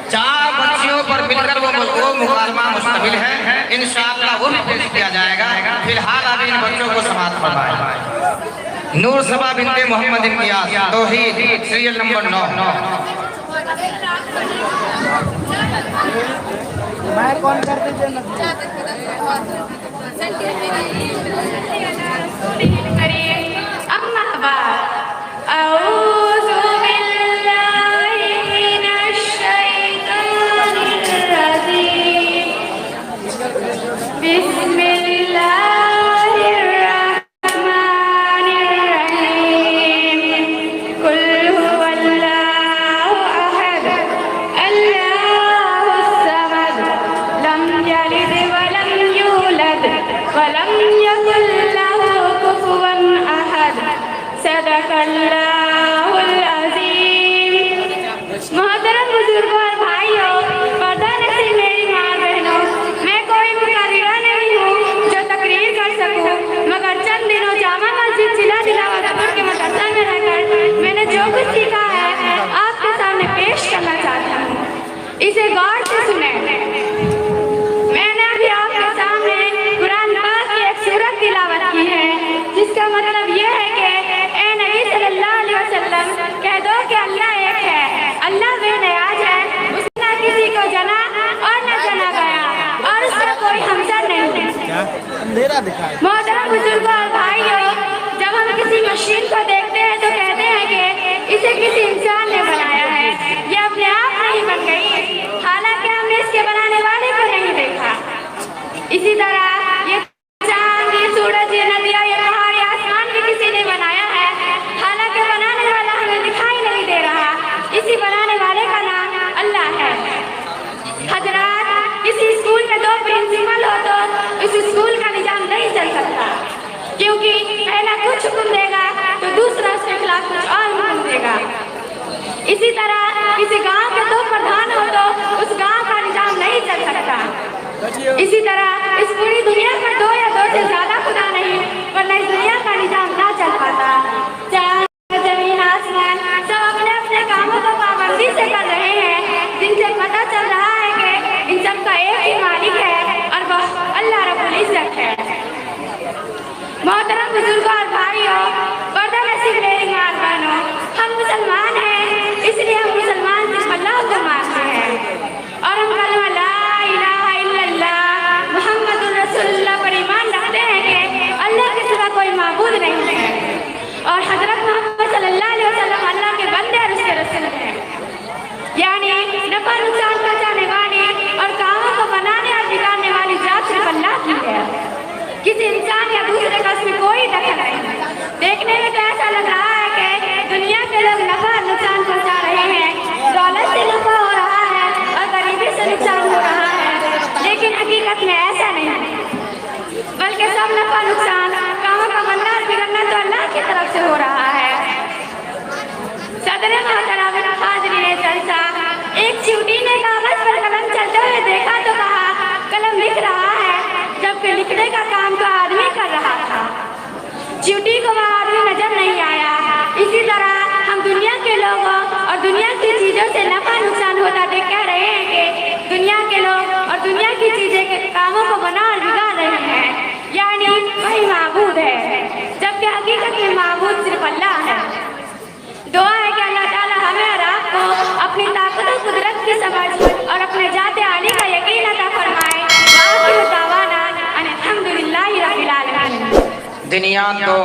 4 बच्चियों पर मिलकर वो मुकालमा मुश्तमिल है। इंशाअल्लाह वो भी पेश किया जाएगा। फिलहाल अभी इन बच्चों को समाप्त फरमाएं। नूर सबा बिन्ते मोहम्मद इम्तियाज, तौहीद, सीरियल नंबर 9। मैं कौन कर दीजिए मोहतरम बुजुर्गों और भाइयों, पर्दा नसीब मेरी माँ बहनों, मैं कोई मुकारिरा नहीं हूँ जो तकरीर कर सकूँ, मगर चंद दिनों जामा मस्जिद जिला दिलावरपुर के मदरसा में रहकर मैंने जो कुछ सीखा है आपके सामने पेश करना चाहता हूँ। इसे गौर से सुने। मैंने अभी आपके सामने कुरान पाक की एक सूरत तिलावत की है, जिसका मतलब यह है कि ए नबी सल्लल्लाहु अलैहि वसल्लम कह दो कि अल्लाह एक है, अल्लाह बेनियाज है, उसने किसी को जना और न जना गया और उसका कोई हमसर नहीं है। मोहतरम बुजुर्गों और भाइयों, जब हम किसी मशीन को देखते हैं तो कहते हैं कि इसे किसी इंसान ने बनाया है, यह अपने आप नहीं बन गई, हालांकि हमने इसके बनाने वाले को नहीं देखा। इसी तरह ये चांद, ये सूरज, ये नदियाँ, ये पहाड़, ये आसमान भी किसी ने बनाया है, हालांकि बनाने वाला हमें दिखाई नहीं दे रहा। इसी बनाने वाले का नाम अल्लाह है। हजरात, किसी स्कूल में 2 प्रिंसिपल हो तो इस स्कूल का निजाम नहीं चल सकता, क्योंकि पहला कुछ हुक्म देगा तो दूसरा उसके खिलाफ कुछ और हुक्म देगा। इसी तरह किसी गांव के 2 प्रधान हो तो उस गांव का निजाम नहीं चल सकता। इसी तरह इस पूरी दुनिया में 2 या 2 से ज्यादा खुदा नहीं, वरना इस दुनिया का निजाम ना चल पाता। जमीन आसमान सब अपने अपने कामों को पाबंदी से कर रहे हैं, जिनसे पता चल रहा है कि इन सब का एक ही मालिक है और वह अल्लाह रब्बुल इज्जत है। मोहतरम बुजुर्गों और भाइयों, पर्दा नसीब मेरी माँ बहनों, हम मुसलमान हैं, इसलिए हम मुसलमान सिर्फ अल्लाह को मानते हैं और हम कलमा ला इलाहा इल्लल्लाह मुहम्मदुर रसूलुल्लाह पर ईमान रखते हैं कि अल्लाह के सिवा कोई माबूद नहीं है और हजरत मोहम्मद सल्लल्लाहु अलैहि वसल्लम अल्लाह के बंदे और उसके रसूल हैं। यानी नफा नुकसान पहुंचाने वाली और कामों को बनाने और बिगाड़ने वाली जात सिर्फ अल्लाह की है। किसी इंसान या दूसरे का उसमें कोई दखल नहीं। देखने में तो ऐसा लग रहा है कि दुनिया के लोग नफा नुकसान पहुंचा रहे हैं, दौलत से नफा हो रहा है और गरीबी से नुकसान हो रहा है, लेकिन हकीकत में ऐसा नहीं, बल्कि सब नफा नुकसान कामों का बनना और बिगड़ना तो अल्लाह की तरफ से हो रहा है। सदर मोहतरम हाज़रीन जलसा, एक चींटी ने कागज पर कलम चलते हुए देखा तो कहा कलम लिख रहा है, जबकि लिखने का काम तो आदमी कर रहा था। चींटी को वह आदमी नजर नहीं आया। इसी तरह हम दुनिया के लोगों और दुनिया की चीजों से नफा नुकसान होता देख कह रहे हैं कि दुनिया के लोग और दुनिया की चीजें के कामों को बना और बिगाड़ रहे हैं, यानी वही माबूद है, जबकि हकीकत में माबूद सिर्फ अल्लाह है। दुआ है कि अल्लाह ताला हमें और आपको अपनी ताकत और कुदरत की समझ और अपने जाते आली का यकीन अता फरमाए। वाक़िअ दावाना अल्हम्दुलिल्लाहि रब्बिल आलमीन। दुनिया तो